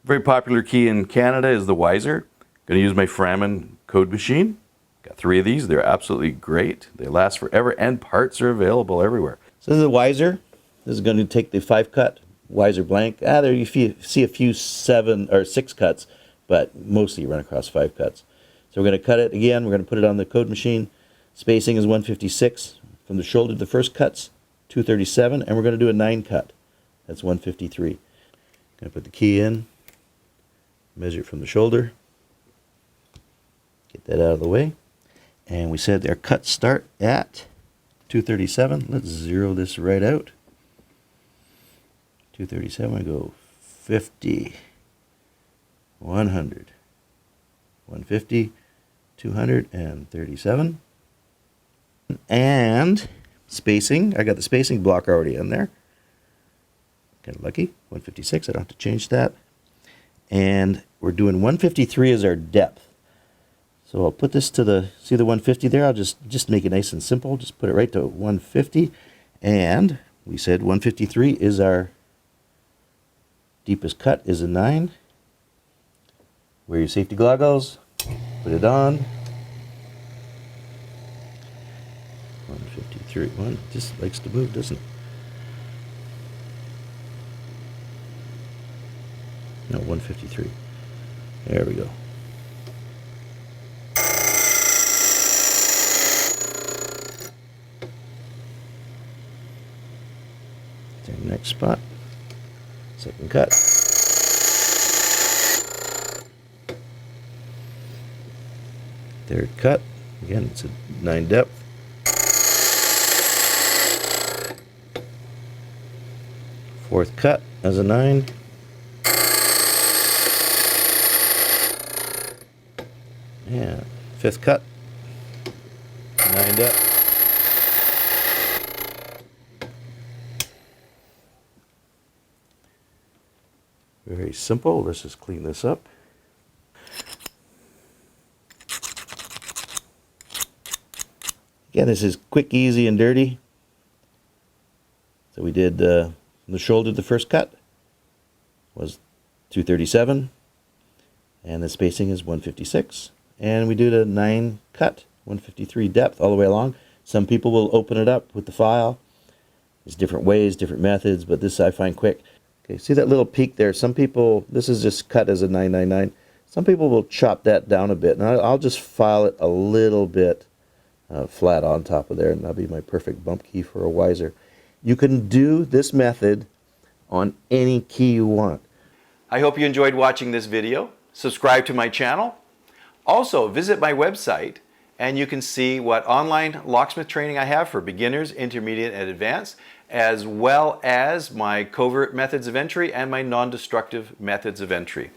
Very popular key in Canada is the Weiser. Going to use my Framon Code Machine. Got 3 of these. They're absolutely great. They last forever, and parts are available everywhere. So this is a Weiser. This is going to take the 5-cut Weiser blank. There you see a few 7 or 6 cuts, but mostly you run across 5 cuts. So we're going to cut it again. We're going to put it on the code machine. Spacing is 156 from the shoulder to the first cuts, 237, and we're going to do a 9 cut. That's 153. Going to put the key in, measure it from the shoulder, get that out of the way, and we said our cuts start at 237. Let's zero this right out. 237, we go 50, 100, 150, 237. And spacing, I got the spacing block already in there. Kind of lucky, 156, I don't have to change that. And we're doing 153 as our depth. So I'll put this to the, see the 150 there? I'll just make it nice and simple. Just put it right to 150. And we said 153 is our deepest cut, is a 9. Wear your safety goggles, put it on. 153, one just likes to move, doesn't it? No, 153. There we go. There's our next spot. Second cut. Third cut. Again, it's a 9 depth. Fourth cut as a 9. Yeah, 5th cut, 9 depth. Very simple. Let's just clean this up. Again, this is quick, easy, and dirty. So we did from the shoulder, the first cut was 237, and the spacing is 156. And we do the 9 cut, 153 depth all the way along. Some people will open it up with the file. There's different ways, different methods, but this I find quick. Okay, see that little peak there? Some people, this is just cut as a 999. Some people will chop that down a bit, and I'll just file it a little bit flat on top of there, and that'll be my perfect bump key for a Weiser. You can do this method on any key you want. I hope you enjoyed watching this video. Subscribe to my channel. Also, visit my website and you can see what online locksmith training I have for beginners, intermediate, and advanced, as well as my covert methods of entry and my non-destructive methods of entry.